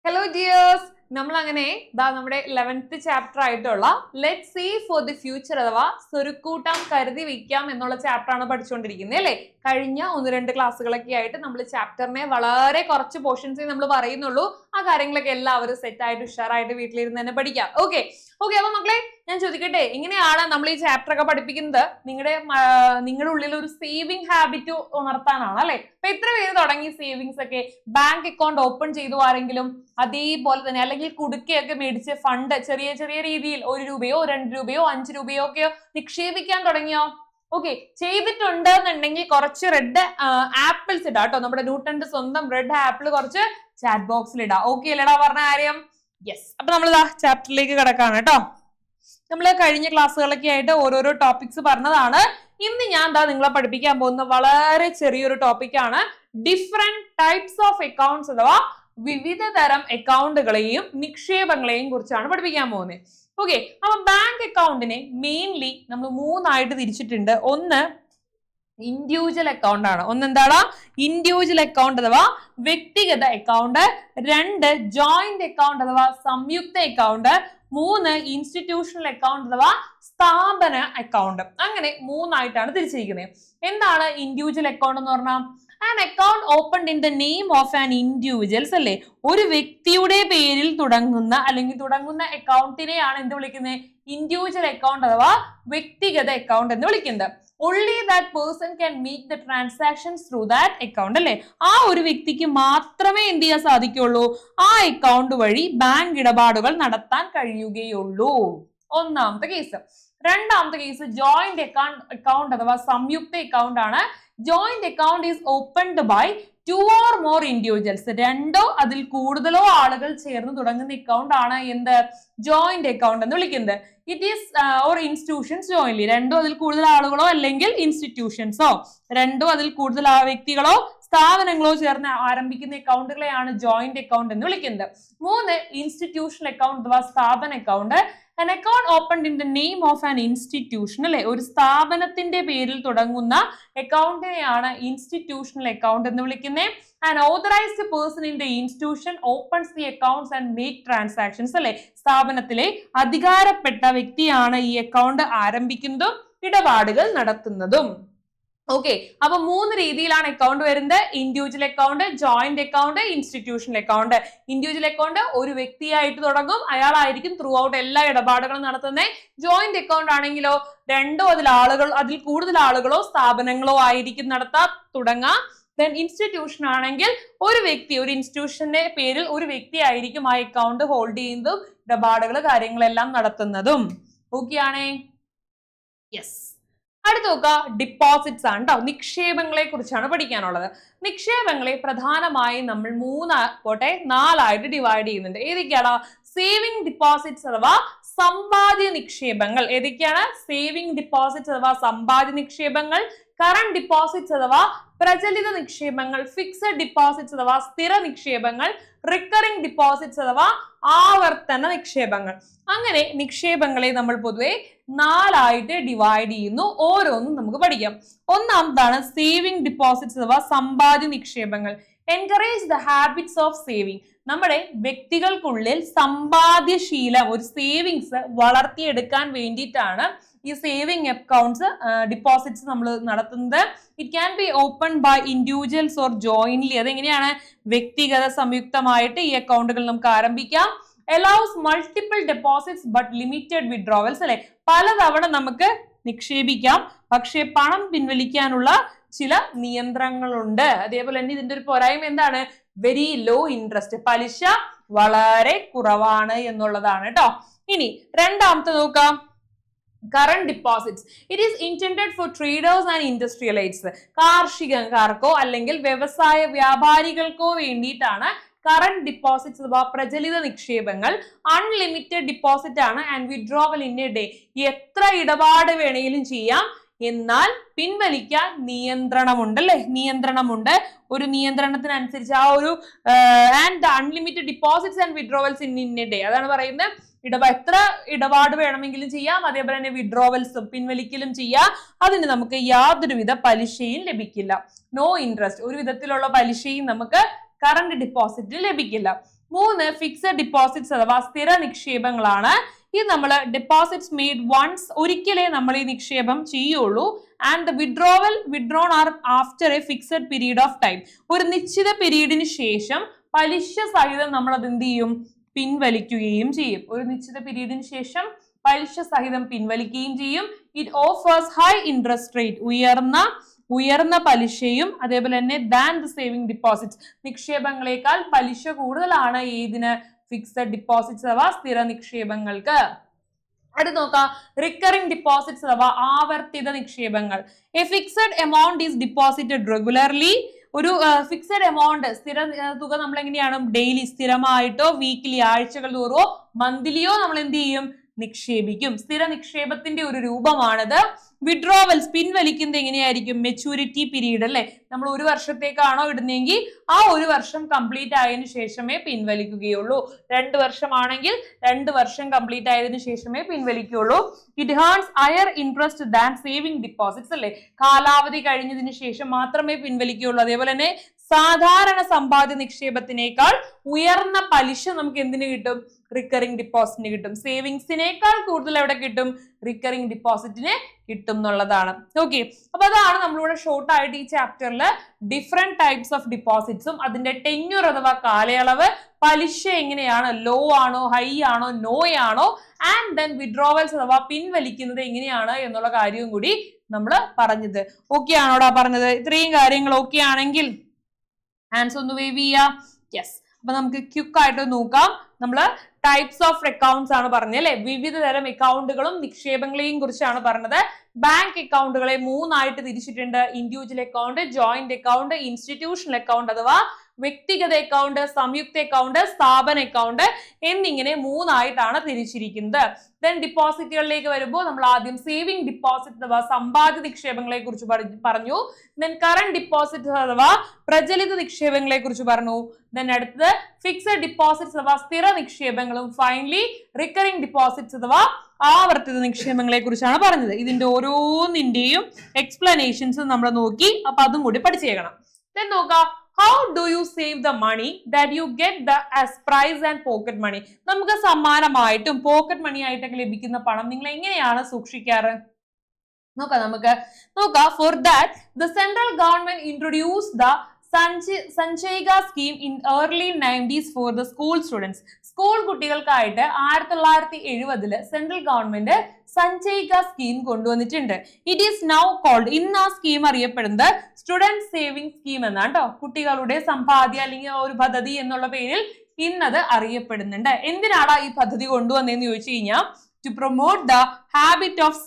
Hello dears! നമ്മൾ അങ്ങനെ നമ്മുടെ 11th ചാപ്റ്റർ ആയിട്ടുള്ള let see for the future അഥവാ സ്വരുക്കൂട്ടം കരുതി വെക്കാം എന്നുള്ള ചാപ്റ്റർ ആണ് പഠിച്ചുകൊണ്ടിരിക്കുന്നത് അല്ലേ. കഴിഞ്ഞ 1-2 ക്ലാസ്സുകളൊക്കെ ആയിട്ട് നമ്മൾ ചാപ്റ്ററിനെ വളരെ കുറച്ച് പോർഷൻസേ നമ്മൾ പറയുന്നുള്ളൂ. ആ കാര്യങ്ങളൊക്കെ എല്ലാവരും സെറ്റ് ആയിട്ട് ഉഷാറായിട്ട് വീട്ടിലിരുന്ന് തന്നെ പഠിക്കാം. ഓക്കെ അപ്പൊ മക്കളെ ഞാൻ ചോദിക്കട്ടെ, എങ്ങനെയാണ് നമ്മൾ ഈ ചാപ്റ്റർ ഒക്കെ പഠിപ്പിക്കുന്നത്? നിങ്ങളുടെ ഉള്ളിൽ ഒരു സേവിങ് ഹാബിറ്റ് ഉണർത്താനാണ് അല്ലെ. അപ്പൊ എത്ര പേര് തുടങ്ങി സേവിങ്സ് ഒക്കെ? ബാങ്ക് അക്കൗണ്ട് ഓപ്പൺ ചെയ്തു ആരെങ്കിലും? അതേപോലെ തന്നെ അല്ലെങ്കിൽ കുടുക്കയൊക്കെ മേടിച്ച് ഫണ്ട് ചെറിയ ചെറിയ രീതിയിൽ 1 രൂപയോ 2 രൂപയോ 5 രൂപയോ ഒക്കെയോ നിക്ഷേപിക്കാൻ തുടങ്ങിയോ? ഓക്കെ, ചെയ്തിട്ടുണ്ട് എന്നുണ്ടെങ്കിൽ കുറച്ച് റെഡ് ആപ്പിൾസ് ഇടാം കേട്ടോ. നമ്മുടെ ന്യൂട്ടന്റെ സ്വന്തം റെഡ് ആപ്പിൾ കുറച്ച് ചാറ്റ് ബോക്സിൽ ഇടാം. ഓക്കെ അല്ലേടാ പറഞ്ഞ കാര്യം? യെസ്. അപ്പൊ നമ്മൾ ചാപ്റ്ററിലേക്ക് കിടക്കാണ് കേട്ടോ. നമ്മൾ കഴിഞ്ഞ ക്ലാസ്സുകളൊക്കെ ആയിട്ട് ഓരോരോ ടോപ്പിക്സ് പറഞ്ഞതാണ്. ഇന്ന് ഞാൻ നിങ്ങളെ പഠിപ്പിക്കാൻ പോകുന്ന വളരെ ചെറിയൊരു ടോപ്പിക്കാണ് ഡിഫറെന്റ് ടൈപ്സ് ഓഫ് അക്കൗണ്ട്സ് അഥവാ വിവിധ തരം അക്കൗണ്ടുകളെയും നിക്ഷേപങ്ങളെയും കുറിച്ചാണ് പഠിപ്പിക്കാൻ പോകുന്നത്. ഓക്കെ, അപ്പൊ ബാങ്ക് അക്കൗണ്ടിനെ മെയിൻലി നമ്മൾ 3 ആയിട്ട് തിരിച്ചിട്ടുണ്ട്. ഒന്ന് ഇൻഡിവിജ്വൽ അക്കൗണ്ട് ആണ്. എന്താണ് ഇൻഡിവിജ്വൽ അക്കൗണ്ട് അഥവാ വ്യക്തിഗത അക്കൗണ്ട്. 2 ജോയിന്റ് അക്കൗണ്ട് അഥവാ സംയുക്ത അക്കൗണ്ട്. 3 ഇൻസ്റ്റിറ്റ്യൂഷണൽ അക്കൗണ്ട് അഥവാ സ്ഥാപന അക്കൗണ്ട്. അങ്ങനെ 3 ആയിട്ടാണ് തിരിച്ചിരിക്കുന്നത്. എന്താണ് ഇൻഡിവിജ്വൽ അക്കൗണ്ട് എന്ന് പറഞ്ഞാൽ? An account opened in the name of an individuals അല്ലേ. ഒരു വ്യക്തിയുടെ പേരിൽ തുടങ്ങുന്ന അക്കൗണ്ടിനെയാണ് എന്ത് വിളിക്കുന്നത്? ഇൻഡിവിജ്വൽ അക്കൗണ്ട് അഥവാ വ്യക്തിഗത അക്കൗണ്ട് എന്ന് വിളിക്കുന്നത്. only that person can make the transactions through that account അല്ലേ. ആ ഒരു വ്യക്തിക്ക് മാത്രമേ എന്ത് ചെയ്യാൻ സാധിക്കുള്ളൂ? ആ അക്കൗണ്ട് വഴി ബാങ്ക് ഇടപാടുകൾ നടത്താൻ കഴിയുകയുള്ളൂ. ഒന്നാമത്തെ കേസ്. രണ്ടാമത്തെ കേസ് ജോയിന്റ് അക്കൗണ്ട് അഥവാ സംയുക്ത അക്കൗണ്ട് ആണ്. Joint account is opened by 2 or more individuals. 2 അതിൽ കൂടുതലോ ആളുകൾ ചേർന്ന് തുടങ്ങുന്ന അക്കൗണ്ട് ആണ് എന്ത്? ജോയിന്റ് അക്കൗണ്ട് എന്ന് വിളിക്കുന്നത്. It is or institutions jointly. 2 അതിൽ കൂടുതൽ ആളുകളോ അല്ലെങ്കിൽ ഇൻസ്റ്റിറ്റ്യൂഷൻസോ 2 അതിൽ കൂടുതൽ വ്യക്തികളോ സ്ഥാപനങ്ങളോ ചേർന്ന് ആരംഭിക്കുന്ന അക്കൗണ്ടുകളെയാണ് ജോയിന്റ് അക്കൗണ്ട് എന്ന് വിളിക്കുന്നത്. 3 ഇൻസ്റ്റിറ്റ്യൂഷണൽ അക്കൗണ്ട് അഥവാ സ്ഥാപന account. An account opened in the name of an institution അല്ലെ. ഒരു സ്ഥാപനത്തിന്റെ പേരിൽ തുടങ്ങുന്ന അക്കൗണ്ടിനെയാണ് ഇൻസ്റ്റിറ്റ്യൂഷണൽ അക്കൗണ്ട് എന്ന് വിളിക്കുന്നത്. An authorized person in the institution opens the accounts and make transactions അല്ലെ. സ്ഥാപനത്തിലെ അധികാരപ്പെട്ട വ്യക്തിയാണ് ഈ അക്കൗണ്ട് ആരംഭിക്കുന്നതും ഇടപാടുകൾ നടത്തുന്നതും. ഓക്കെ, അപ്പൊ 3 രീതിയിലാണ് അക്കൗണ്ട് വരുന്നത്. Individual account, joint account, institutional account. Individual account ഒരു വ്യക്തിയായിട്ട് തുടങ്ങും, അയാളായിരിക്കും ത്രൂ ഔട്ട് എല്ലാ ഇടപാടുകളും നടത്തുന്നത്. ജോയിന്റ് അക്കൗണ്ട് ആണെങ്കിലോ 2 അതിൽ കൂടുതൽ ആളുകളോ സ്ഥാപനങ്ങളോ ആയിരിക്കും തുടങ്ങാം. ദെൻ ഇൻസ്റ്റിറ്റ്യൂഷൻ ആണെങ്കിൽ ഒരു ഇൻസ്റ്റിറ്റ്യൂഷന്റെ പേരിൽ ഒരു വ്യക്തി ആയിരിക്കും ആ അക്കൗണ്ട് ഹോൾഡ് ചെയ്യുന്നതും ഇടപാടുകൾ കാര്യങ്ങളെല്ലാം നടത്തുന്നതും. ഓക്കെ ആണേ? യെസ്. അടുത്ത നോക്കുക, ഡിപ്പോസിറ്റ്സ് ആണ് കേട്ടോ. നിക്ഷേപങ്ങളെ കുറിച്ചാണ് പഠിക്കാനുള്ളത്. നിക്ഷേപങ്ങളെ പ്രധാനമായും നമ്മൾ 4 ആയിട്ട് ഡിവൈഡ് ചെയ്യുന്നുണ്ട്. ഏതൊക്കെയാണ്? സേവിംഗ് ഡിപ്പോസിറ്റ്സ് അഥവാ സമ്പാദ്യ നിക്ഷേപങ്ങൾ. ഏതൊക്കെയാണ്? സേവിംഗ് ഡിപ്പോസിറ്റ്സ് അഥവാ സമ്പാദ്യ നിക്ഷേപങ്ങൾ. കറന്റ് ഡിപ്പോസിറ്റ്സ് അഥവാ പ്രചലിത നിക്ഷേപങ്ങൾ. ഫിക്സഡ് ഡിപ്പോസിറ്റ്സ് അഥവാ സ്ഥിര നിക്ഷേപങ്ങൾ. റിക്കറിംഗ് ഡിപ്പോസിറ്റ്സ് അഥവാ ആവർത്തന നിക്ഷേപങ്ങൾ. അങ്ങനെ നിക്ഷേപങ്ങളെ നമ്മൾ പൊതുവെ 4 ആയിട്ട് ഡിവൈഡ് ചെയ്യുന്നു. ഓരോന്നും നമുക്ക് പഠിക്കാം. ഒന്നാമതാണ് സേവിംഗ് ഡിപ്പോസിറ്റ്സ് അഥവാ സമ്പാദ്യ നിക്ഷേപങ്ങൾ. Encourage the habits of saving. നമ്മുടെ വ്യക്തികൾക്കുള്ളിൽ സമ്പാദ്യശീലം, ഒരു സേവിങ്സ് വളർത്തിയെടുക്കാൻ വേണ്ടിയിട്ടാണ് ഈ സേവിംഗ് അക്കൗണ്ട്സ് ഡിപ്പോസിറ്റ്സ് നമ്മൾ നടത്തുന്നത്. It can be open by individuals or jointly. അതെങ്ങനെയാണ്? വ്യക്തിഗത സംയുക്തമായിട്ട് ഈ അക്കൗണ്ടുകൾ നമുക്ക് ആരംഭിക്കാം. allows multiple deposits but limited withdrawals അല്ലെ. പലതവണ നമുക്ക് നിക്ഷേപിക്കാം, പക്ഷെ പണം പിൻവലിക്കാനുള്ള ചില നിയന്ത്രണങ്ങളുണ്ട്. അതേപോലെ തന്നെ ഇതിന്റെ ഒരു പോരായ്മ എന്താണ്? Very low interest. പലിശ വളരെ കുറവാണ് എന്നുള്ളതാണ് കേട്ടോ. ഇനി രണ്ടാമത്തെ നോക്കാം, current deposits. It is intended for traders and industrialists. കാർഷികക്കാർക്കോ അല്ലെങ്കിൽ വ്യാപാരികൾക്കോ വേണ്ടിയിട്ടാണ് കറന്റ് ഡിപ്പോസിറ്റ്സ് അഥവാ പ്രചലിത നിക്ഷേപങ്ങൾ. അൺലിമിറ്റഡ് ഡിപ്പോസിറ്റ് ആണ് and withdrawal in a day. എത്ര ഇടപാട് വേണമെങ്കിലും ചെയ്യാം, എന്നാൽ പിൻവലിക്കാൻ നിയന്ത്രണമുണ്ട് അല്ലെ. നിയന്ത്രണമുണ്ട്. ഒരു നിയന്ത്രണത്തിനനുസരിച്ച് ആ ഒരു and unlimited deposits and withdrawals in a day. അതാണ് പറയുന്നത്. എത്ര ഇടപാട് വേണമെങ്കിലും ചെയ്യാം, അതേപോലെ തന്നെ വിഡ്രോവൽസും പിൻവലിക്കലും ചെയ്യാം. അതിന് നമുക്ക് യാതൊരുവിധ പലിശയും ലഭിക്കില്ല. No interest. ഒരു വിധത്തിലുള്ള പലിശയും നമുക്ക് കറന്റ് ഡിപ്പോസിറ്റിൽ ലഭിക്കില്ല. 3 ഫിക്സഡ് ഡിപ്പോസിറ്റ്സ് അഥവാ സ്ഥിര നിക്ഷേപങ്ങളാണ്. ഇത് നമ്മൾ ഡെപ്പോസിറ്റ്സ് മെയ്ഡ് വൺസ്, ഒരിക്കലേ നമ്മൾ ഈ നിക്ഷേപം ചെയ്യുള്ളൂ. And withdrawn are after a fixed period of time, ഒരു നിശ്ചിത പീരീഡിന് ശേഷം പലിശ സഹിതം നമ്മൾ അത് എന്ത് ചെയ്യും, പിൻവലിക്കുകയും ചെയ്യും. ഒരു നിശ്ചിത പീരീഡിന് ശേഷം പലിശ സഹിതം പിൻവലിക്കുകയും ചെയ്യും. It offers high interest rate, ഉയർന്ന പലിശയും അതേപോലെ തന്നെ ദാൻ ദ സേവിംഗ് ഡിപ്പോസിറ്റ്സ്, നിക്ഷേപങ്ങളെക്കാൾ പലിശ കൂടുതലാണ് ഏതിന്, ഫിക്സഡ് ഡിപ്പോസിറ്റ്സ് അഥവാ സ്ഥിര നിക്ഷേപങ്ങൾക്ക്. അടുത്ത് നോക്കാം, റിക്കറിംഗ് ഡിപ്പോസിറ്റ്സ് അഥവാ ആവർത്തിത നിക്ഷേപങ്ങൾ. A fixed amount is deposited regularly, ഒരു ഫിക്സഡ് എമൗണ്ട് സ്ഥിര തുക നമ്മൾ എങ്ങനെയാണ് ഡെയിലി സ്ഥിരമായിട്ടോ വീക്കിലി ആഴ്ചകൾ തോറോ മന്ത്ലിയോ നമ്മൾ എന്ത് ചെയ്യും, നിക്ഷേപിക്കും. സ്ഥിര നിക്ഷേപത്തിന്റെ ഒരു രൂപമാണിത്. വിഡ്രോവൽസ് പിൻവലിക്കുന്നത് എങ്ങനെയായിരിക്കും, മെച്യൂരിറ്റി പീരീഡ് അല്ലെ, നമ്മൾ ഒരു വർഷത്തേക്കാണോ ഇടുന്നെങ്കിൽ ആ ഒരു വർഷം കംപ്ലീറ്റ് ആയതിനു ശേഷമേ പിൻവലിക്കുകയുള്ളൂ. 2 വർഷമാണെങ്കിൽ 2 വർഷം കംപ്ലീറ്റ് ആയതിനു ശേഷമേ പിൻവലിക്കുകയുള്ളൂ. It has higher interest than saving deposits അല്ലെ, കാലാവധി കഴിഞ്ഞതിന് ശേഷം മാത്രമേ പിൻവലിക്കുകയുള്ളൂ. അതേപോലെ തന്നെ സാധാരണ സമ്പാദ്യ നിക്ഷേപത്തിനേക്കാൾ ഉയർന്ന പലിശ നമുക്ക് എന്തിനു കിട്ടും, റിക്കറിംഗ് ഡിപ്പോസിറ്റിന് കിട്ടും. സേവിങ്സിനേക്കാൾ കൂടുതൽ എവിടെ കിട്ടും, റിക്കറിംഗ് ഡിപ്പോസിറ്റിന് കിട്ടും എന്നുള്ളതാണ്. ഓക്കെ, അപ്പൊ അതാണ് നമ്മളിവിടെ ഷോർട്ട് ആയിട്ട് ഈ ചാപ്റ്ററിൽ ഡിഫറെന്റ് ടൈപ്സ് ഓഫ് ഡിപ്പോസിറ്റ്സും അതിന്റെ ടെന്യൂർ അഥവാ കാലയളവ്, പലിശ എങ്ങനെയാണ്, ലോ ആണോ ഹൈ ആണോ നോ ആണോ, ആൻഡ് ദെൻ വിഡ്രോവൽസ് അഥവാ പിൻവലിക്കുന്നത് എങ്ങനെയാണ് എന്നുള്ള കാര്യവും കൂടി നമ്മൾ പറഞ്ഞത്. ഓക്കെ ആണോടാ പറഞ്ഞത്? ഇത്രയും കാര്യങ്ങൾ ഓക്കെ ആണെങ്കിൽ ഹാൻഡ്സ് ഒന്ന് വേവ് ചെയ്യാം. യെസ്, അപ്പൊ നമുക്ക് ക്വിക്ക് ആയിട്ട് നോക്കാം. നമ്മള് ടൈപ്സ് ഓഫ് അക്കൗണ്ട്സ് ആണ് പറഞ്ഞത് അല്ലെ, വിവിധ തരം അക്കൗണ്ടുകളും നിക്ഷേപങ്ങളെയും കുറിച്ചാണ് പറഞ്ഞത്. ബാങ്ക് അക്കൗണ്ടുകളെ 3 ആയിട്ട് തിരിച്ചിട്ടുണ്ട്. Individual account, joint account, institutional account അഥവാ വ്യക്തിഗത അക്കൗണ്ട്, സംയുക്ത അക്കൗണ്ട്, സ്ഥാപന അക്കൗണ്ട് എന്നിങ്ങനെ 3 ആയിട്ടാണ് തിരിച്ചിരിക്കുന്നത്. ദെൻ ഡിപ്പോസിറ്റുകളിലേക്ക് വരുമ്പോൾ നമ്മൾ ആദ്യം സേവിംഗ് ഡിപ്പോസിറ്റ് അഥവാ സമ്പാദ്യ നിക്ഷേപങ്ങളെ കുറിച്ച് പറഞ്ഞു. ദെൻ കറന്റ് ഡിപ്പോസിറ്റ് അഥവാ പ്രചലിത നിക്ഷേപങ്ങളെ കുറിച്ച് പറഞ്ഞു. ദെൻ അടുത്തത് ഫിക്സഡ് ഡിപ്പോസിറ്റ്സ് അഥവാ സ്ഥിര നിക്ഷേപങ്ങളും ഫൈനലി റിക്കറിംഗ് ഡിപ്പോസിറ്റ്സ് അഥവാ ആവർത്തിത നിക്ഷേപങ്ങളെ കുറിച്ചാണ് പറഞ്ഞത്. ഇതിന്റെ ഓരോന്നിന്റെയും എക്സ്പ്ലനേഷൻസ് നമ്മൾ നോക്കി, അപ്പൊ അതും കൂടി പഠിച്ചേക്കണം. ദെൻ നോക്കാം, how do you save the money that you get as prize and pocket money? നമുക്ക് സമ്മാനമായിട്ടും പോക്കറ്റ് മണി ആയിട്ടൊക്കെ ലഭിക്കുന്ന പണം നിങ്ങൾ എങ്ങനെയാണ് സൂക്ഷിക്കാറ്? നോക്കാം. For that, the central government introduced the Sanchayika scheme in early 90s for the school students. School കുട്ടികൾക്കായിട്ട് 1970 central government Sanchayika scheme കൊണ്ടുവന്നിട്ടുണ്ട്. It is now called, ഇന്ന് ആ സ്കീം അറിയപ്പെടുന്നത് സ്റ്റുഡന്റ് സേവിംഗ് സ്കീം എന്നാണ് കേട്ടോ. കുട്ടികളുടെ സമ്പാദ്യ അല്ലെങ്കിൽ ഒരു പദ്ധതി എന്നുള്ള പേരിൽ ഇന്നത് അറിയപ്പെടുന്നുണ്ട്. എന്തിനാണ് ഈ പദ്ധതി കൊണ്ടുവന്നതെന്ന് ചോദിച്ചു കഴിഞ്ഞാൽ, to promote the habit of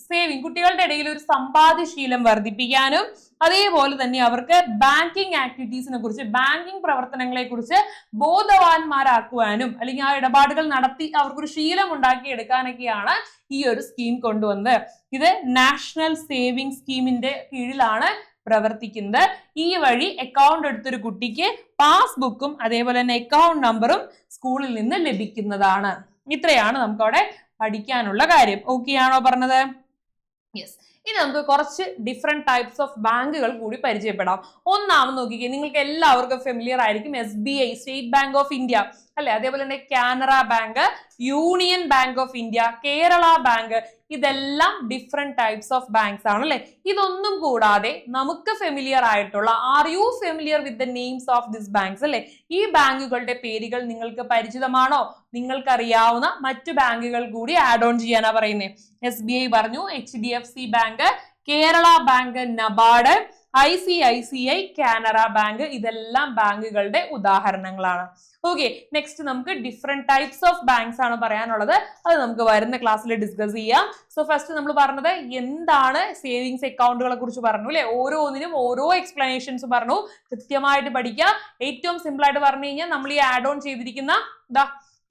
saving കുട്ടികളുടെ ഇടയിൽ ഒരു സമ്പാദ്യശീലം വർദ്ധിപ്പിക്കാനും അതേപോലെ തന്നെ അവർക്ക് ബാങ്കിങ് ആക്ടിവിറ്റീസിനെ കുറിച്ച്, ബാങ്കിങ് പ്രവർത്തനങ്ങളെ കുറിച്ച് ബോധവാന്മാരാക്കുവാനും അല്ലെങ്കിൽ ആ ഇടപാടുകൾ നടത്തി അവർക്കൊരു ശീലം ഉണ്ടാക്കിയെടുക്കാനൊക്കെയാണ് ഈ ഒരു സ്കീം കൊണ്ടുവന്നത്. ഇത് നാഷണൽ സേവിംഗ് സ്കീമിന്റെ കീഴിലാണ് പ്രവർത്തിക്കുന്നത്. ഈ വഴി അക്കൗണ്ട് എടുത്തൊരു കുട്ടിക്ക് പാസ്ബുക്കും അതേപോലെ തന്നെ അക്കൗണ്ട് നമ്പറും സ്കൂളിൽ നിന്ന് ലഭിക്കുന്നതാണ്. ഇത്രയാണ് നമുക്ക് അവിടെ പഠിക്കാനുള്ള കാര്യം. ഓക്കെ ആണോ പറഞ്ഞത്? യെസ്. ഇനി നമുക്ക് കുറച്ച് ഡിഫറെന്റ് ടൈപ്സ് ഓഫ് ബാങ്കുകൾ കൂടി പരിചയപ്പെടാം. ഒന്നാമത് നോക്കിക്കേ, നിങ്ങൾക്ക് എല്ലാവർക്കും ഫെമിലിയർ ആയിരിക്കും SBI, state bank of India അല്ലെ. അതേപോലെ തന്നെ Canara bank, union bank of India, Kerala bank, ഇതെല്ലാം ഡിഫറെന്റ് ടൈപ്സ് ഓഫ് ബാങ്ക്സ് ആണ് അല്ലെ. ഇതൊന്നും കൂടാതെ നമുക്ക് ഫെമിലിയർ ആയിട്ടുള്ള, are you familiar with the names of this banks അല്ലെ? ഈ ബാങ്കുകളുടെ പേരുകൾ നിങ്ങൾക്ക് പരിചിതമാണോ? നിങ്ങൾക്കറിയാവുന്ന മറ്റു ബാങ്കുകൾ കൂടി ആഡ് ഓൺ ചെയ്യാനാ പറയുന്നത്. SBI പറഞ്ഞു, HDFC bank, Kerala bank, NABARD, ICICI, Canara bank, ഇതെല്ലാം ബാങ്കുകളുടെ ഉദാഹരണങ്ങളാണ്. ഓക്കെ, നെക്സ്റ്റ് നമുക്ക് ഡിഫറെന്റ് ടൈപ്സ് ഓഫ് ബാങ്ക്സ് ആണ് പറയാനുള്ളത്. അത് നമുക്ക് വരുന്ന ക്ലാസ്സിൽ ഡിസ്കസ് ചെയ്യാം. സോ ഫസ്റ്റ് നമ്മൾ പറഞ്ഞത് എന്താണ് സേവിങ്സ് അക്കൗണ്ടുകളെ കുറിച്ച് പറഞ്ഞു അല്ലെ. ഓരോന്നിനും ഓരോ എക്സ്പ്ലനേഷൻസ് പറഞ്ഞു, കൃത്യമായിട്ട് പഠിക്കുക. ഏറ്റവും സിമ്പിൾ ആയിട്ട് പറഞ്ഞു കഴിഞ്ഞാൽ നമ്മൾ ഈ ആഡ് ഓൺ ചെയ്തിരിക്കുന്ന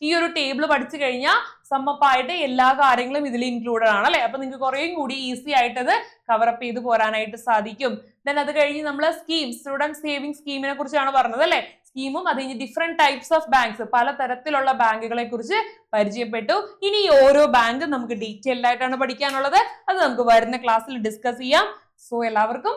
ഈ ഒരു ടേബിൾ പഠിച്ചു കഴിഞ്ഞാൽ സമ്മപ്പായിട്ട് എല്ലാ കാര്യങ്ങളും ഇതിൽ ഇൻക്ലൂഡഡ് ആണ് അല്ലെ. അപ്പൊ നിങ്ങൾക്ക് കുറേയും കൂടി ഈസി ആയിട്ട് അത് കവറപ്പ് ചെയ്ത് പോരാനായിട്ട് സാധിക്കും. ദെൻ അത് കഴിഞ്ഞ് നമ്മൾ സ്റ്റുഡന്റ് സേവിംഗ് സ്കീമിനെ കുറിച്ചാണ് പറഞ്ഞത് അല്ലെ. സ്കീമും അത് കഴിഞ്ഞ് ഡിഫറെന്റ് ടൈപ്സ് ഓഫ് ബാങ്ക്സ്, പലതരത്തിലുള്ള ബാങ്കുകളെ കുറിച്ച് പരിചയപ്പെട്ടു. ഇനി ഓരോ ബാങ്കും നമുക്ക് ഡീറ്റെയിൽഡ് ആയിട്ടാണ് പഠിക്കാനുള്ളത്. അത് നമുക്ക് വരുന്ന ക്ലാസ്സിൽ ഡിസ്കസ് ചെയ്യാം. സോ എല്ലാവർക്കും